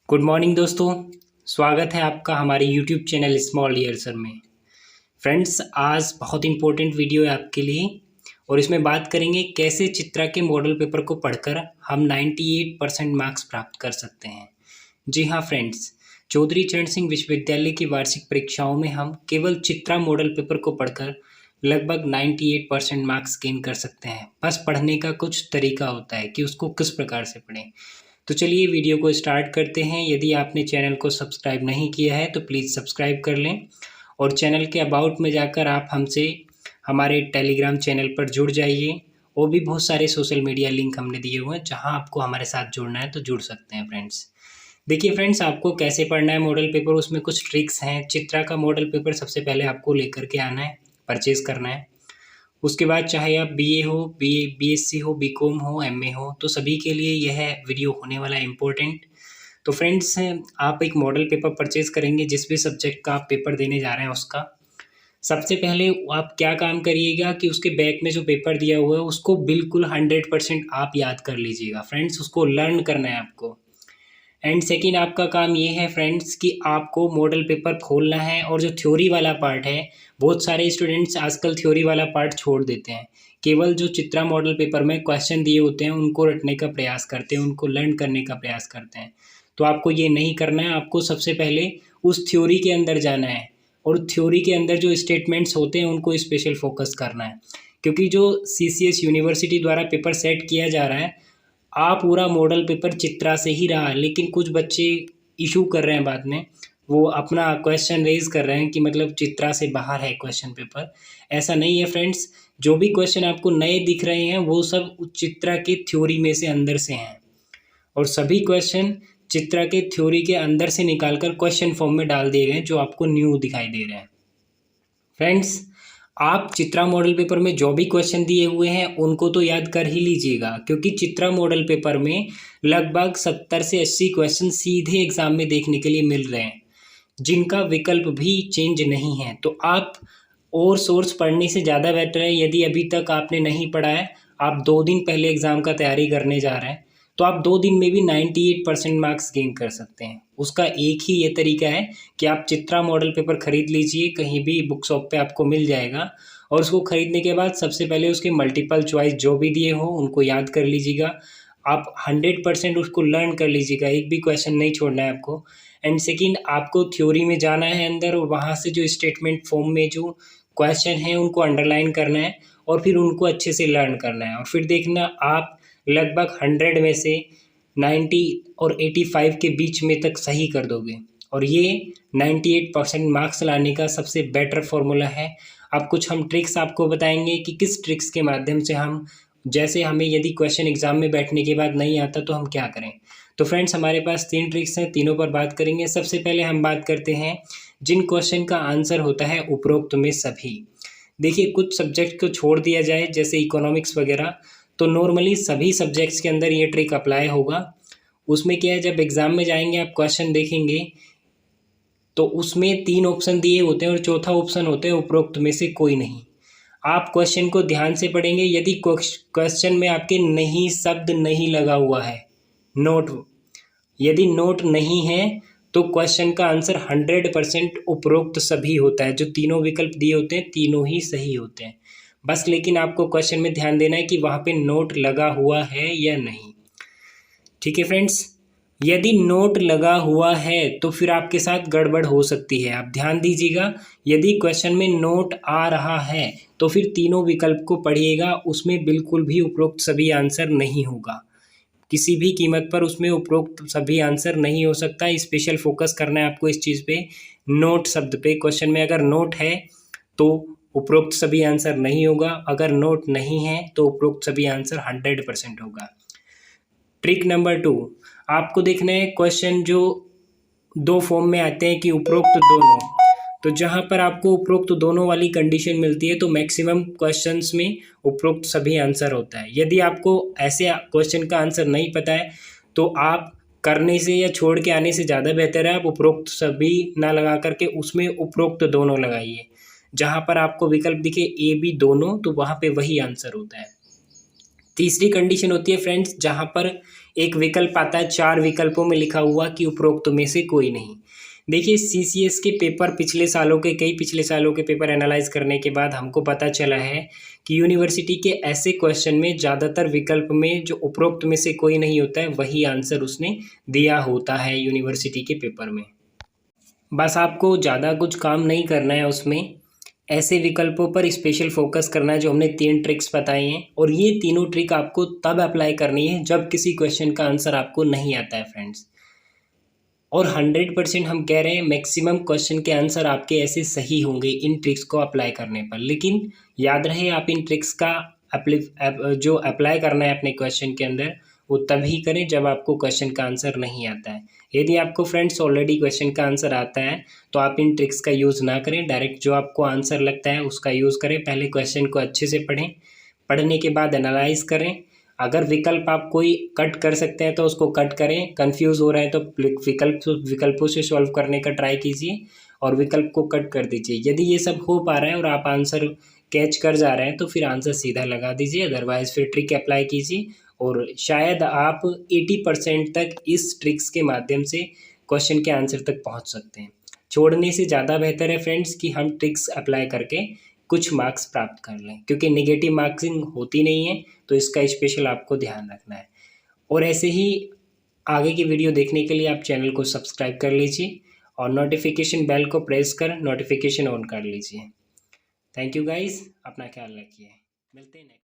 Good morning दोस्तों। स्वागत है आपका हमारे यूट्यूब चैनल स्मॉल ईयर्सर में। फ्रेंड्स, आज बहुत इंपॉर्टेंट वीडियो है आपके लिए और इसमें बात करेंगे कैसे चित्रा के मॉडल पेपर को पढ़कर हम 98% मार्क्स प्राप्त कर सकते हैं। जी हाँ फ्रेंड्स, चौधरी चरण सिंह विश्वविद्यालय की वार्षिक परीक्षाओं में हम केवल चित्रा मॉडल पेपर को पढ़कर लगभग 98% मार्क्स गेन कर सकते हैं। बस पढ़ने का कुछ तरीका होता है कि उसको किस प्रकार से पढ़ें। तो चलिए वीडियो को स्टार्ट करते हैं। यदि आपने चैनल को सब्सक्राइब नहीं किया है तो प्लीज़ सब्सक्राइब कर लें और चैनल के अबाउट में जाकर आप हमसे हमारे टेलीग्राम चैनल पर जुड़ जाइए। और भी बहुत सारे सोशल मीडिया लिंक हमने दिए हुए हैं, जहां आपको हमारे साथ जुड़ना है तो जुड़ सकते हैं फ्रेंड्स। देखिए फ्रेंड्स, आपको कैसे पढ़ना है मॉडल पेपर, उसमें कुछ ट्रिक्स हैं। चित्रा का मॉडल पेपर सबसे पहले आपको लेकर के आना है, परचेज़ करना है। उसके बाद चाहे आप बीए हो, बीएससी हो, बीकॉम हो, एमए हो, तो सभी के लिए यह वीडियो होने वाला है इम्पोर्टेंट। तो फ्रेंड्स, आप एक मॉडल पेपर परचेज़ करेंगे जिस भी सब्जेक्ट का आप पेपर देने जा रहे हैं उसका। सबसे पहले आप क्या काम करिएगा कि उसके बैक में जो पेपर दिया हुआ है उसको बिल्कुल 100% आप याद कर लीजिएगा फ्रेंड्स। उसको लर्न करना है आपको। एंड सेकंड आपका काम ये है फ्रेंड्स कि आपको मॉडल पेपर खोलना है और जो थ्योरी वाला पार्ट है, बहुत सारे स्टूडेंट्स आजकल थ्योरी वाला पार्ट छोड़ देते हैं। केवल जो चित्रा मॉडल पेपर में क्वेश्चन दिए होते हैं उनको रटने का प्रयास करते हैं, उनको लर्न करने का प्रयास करते हैं। तो आपको ये नहीं करना है। आपको सबसे पहले उस थ्योरी के अंदर जाना है और थ्योरी के अंदर जो स्टेटमेंट्स होते हैं उनको स्पेशल फोकस करना है। क्योंकि जो सीसीएस यूनिवर्सिटी द्वारा पेपर सेट किया जा रहा है, पूरा मॉडल पेपर चित्रा से ही रहा है, लेकिन कुछ बच्चे इशू कर रहे हैं बाद में, वो अपना क्वेश्चन रेज कर रहे हैं कि मतलब चित्रा से बाहर है क्वेश्चन पेपर। ऐसा नहीं है फ्रेंड्स। जो भी क्वेश्चन आपको नए दिख रहे हैं वो सब चित्रा के थ्योरी में से अंदर से हैं और सभी क्वेश्चन चित्रा के थ्योरी के अंदर से निकालकर क्वेश्चन फॉर्म में डाल दिए गए जो आपको न्यू दिखाई दे रहे हैं। फ्रेंड्स, आप चित्रा मॉडल पेपर में जो भी क्वेश्चन दिए हुए हैं उनको तो याद कर ही लीजिएगा, क्योंकि चित्रा मॉडल पेपर में लगभग 70 से 80 क्वेश्चन सीधे एग्जाम में देखने के लिए मिल रहे हैं, जिनका विकल्प भी चेंज नहीं है। तो आप और सोर्स पढ़ने से ज़्यादा बेटर है, यदि अभी तक आपने नहीं पढ़ा है, आप 2 दिन पहले एग्ज़ाम का तैयारी करने जा रहे हैं, तो आप 2 दिन में भी 98% मार्क्स गेन कर सकते हैं। उसका एक ही ये तरीका है कि आप चित्रा मॉडल पेपर ख़रीद लीजिए, कहीं भी बुक शॉप पे आपको मिल जाएगा। और उसको ख़रीदने के बाद सबसे पहले उसके मल्टीपल चॉइस जो भी दिए हो उनको याद कर लीजिएगा। आप 100% उसको लर्न कर लीजिएगा, एक भी क्वेश्चन नहीं छोड़ना है आपको। एंड सेकंड, आपको थ्योरी में जाना है अंदर और वहाँ से जो स्टेटमेंट फॉर्म में जो क्वेश्चन है उनको अंडरलाइन करना है और फिर उनको अच्छे से लर्न करना है। और फिर देखना आप लगभग 100 में से 90 और 85 के बीच में तक सही कर दोगे। और ये 98% मार्क्स लाने का सबसे बेटर फॉर्मूला है। अब कुछ हम ट्रिक्स आपको बताएंगे कि किस ट्रिक्स के माध्यम से हम, जैसे हमें यदि क्वेश्चन एग्जाम में बैठने के बाद नहीं आता तो हम क्या करें। तो फ्रेंड्स, हमारे पास 3 ट्रिक्स हैं, तीनों पर बात करेंगे। सबसे पहले हम बात करते हैं जिन क्वेश्चन का आंसर होता है उपरोक्त में सभी। देखिए, कुछ सब्जेक्ट को छोड़ दिया जाए जैसे इकोनॉमिक्स वगैरह, तो नॉर्मली सभी सब्जेक्ट्स के अंदर ये ट्रिक अप्लाई होगा। उसमें क्या है, जब एग्ज़ाम में जाएंगे आप क्वेश्चन देखेंगे तो उसमें 3 ऑप्शन दिए होते हैं और चौथा ऑप्शन होता है उपरोक्त में से कोई नहीं। आप क्वेश्चन को ध्यान से पढ़ेंगे। यदि क्वेश्चन में आपके नहीं शब्द नहीं लगा हुआ है, नोट, यदि नोट नहीं है तो क्वेश्चन का आंसर 100% उपरोक्त सभी होता है। जो तीनों विकल्प दिए होते हैं तीनों ही सही होते हैं। बस लेकिन आपको क्वेश्चन में ध्यान देना है कि वहाँ पे नोट लगा हुआ है या नहीं। ठीक है फ्रेंड्स, यदि नोट लगा हुआ है तो फिर आपके साथ गड़बड़ हो सकती है। आप ध्यान दीजिएगा, यदि क्वेश्चन में नोट आ रहा है तो फिर तीनों विकल्प को पढ़िएगा, उसमें बिल्कुल भी उपरोक्त सभी आंसर नहीं होगा। किसी भी कीमत पर उसमें उपरोक्त सभी आंसर नहीं हो सकता। स्पेशल फोकस करना है आपको इस चीज़ पे, नोट शब्द पे। क्वेश्चन में अगर नोट है तो उपरोक्त सभी आंसर नहीं होगा, अगर नोट नहीं है तो उपरोक्त सभी आंसर 100% होगा। ट्रिक नंबर 2, आपको देखना है क्वेश्चन जो 2 फॉर्म में आते हैं कि उपरोक्त दोनों। तो जहाँ पर आपको उपरोक्त दोनों वाली कंडीशन मिलती है तो मैक्सिमम क्वेश्चंस में उपरोक्त सभी आंसर होता है। यदि आपको ऐसे क्वेश्चन का आंसर नहीं पता है तो आप करने से या छोड़ के आने से ज़्यादा बेहतर है आप उपरोक्त सभी ना लगा करके उसमें उपरोक्त दोनों लगाइए। जहाँ पर आपको विकल्प दिखे ए बी दोनों, तो वहाँ पे वही आंसर होता है। तीसरी कंडीशन होती है फ्रेंड्स, जहाँ पर एक विकल्प आता है 4 विकल्पों में लिखा हुआ कि उपरोक्त में से कोई नहीं। देखिए सीसीएस के पेपर कई पिछले सालों के पेपर एनालाइज करने के बाद हमको पता चला है कि यूनिवर्सिटी के ऐसे क्वेश्चन में ज़्यादातर विकल्प में जो उपरोक्त में से कोई नहीं होता है वही आंसर उसने दिया होता है यूनिवर्सिटी के पेपर में। बस आपको ज़्यादा कुछ काम नहीं करना है, उसमें ऐसे विकल्पों पर स्पेशल फोकस करना है जो हमने 3 ट्रिक्स बताई हैं, और ये तीनों ट्रिक आपको तब अप्लाई करनी है जब किसी क्वेश्चन का आंसर आपको नहीं आता है फ्रेंड्स। और 100% हम कह रहे हैं मैक्सिमम क्वेश्चन के आंसर आपके ऐसे सही होंगे इन ट्रिक्स को अप्लाई करने पर। लेकिन याद रहे आप इन ट्रिक्स का जो अप्लाई करना है अपने क्वेश्चन के अंदर वो तभी करें जब आपको क्वेश्चन का आंसर नहीं आता है। यदि आपको फ्रेंड्स ऑलरेडी क्वेश्चन का आंसर आता है तो आप इन ट्रिक्स का यूज़ ना करें, डायरेक्ट जो आपको आंसर लगता है उसका यूज़ करें। पहले क्वेश्चन को अच्छे से पढ़ें, पढ़ने के बाद एनालाइज करें। अगर विकल्प आप कोई कट कर सकते हैं तो उसको कट करें, कंफ्यूज हो रहे हैं तो विकल्पों से सॉल्व करने का ट्राई कीजिए और विकल्प को कट कर दीजिए। यदि ये सब हो पा रहा है और आप आंसर कैच कर जा रहे हैं तो फिर आंसर सीधा लगा दीजिए, अदरवाइज फिर ट्रिक अप्लाई कीजिए और शायद आप 80% तक इस ट्रिक्स के माध्यम से क्वेश्चन के आंसर तक पहुंच सकते हैं। छोड़ने से ज़्यादा बेहतर है फ्रेंड्स कि हम ट्रिक्स अप्लाई करके कुछ मार्क्स प्राप्त कर लें, क्योंकि नेगेटिव मार्किंग होती नहीं है, तो इसका स्पेशल आपको ध्यान रखना है। और ऐसे ही आगे की वीडियो देखने के लिए आप चैनल को सब्सक्राइब कर लीजिए और नोटिफिकेशन बेल को प्रेस कर नोटिफिकेशन ऑन कर लीजिए। थैंक यू गाइस, अपना ख्याल रखिए, मिलते हैं नेक्स्ट।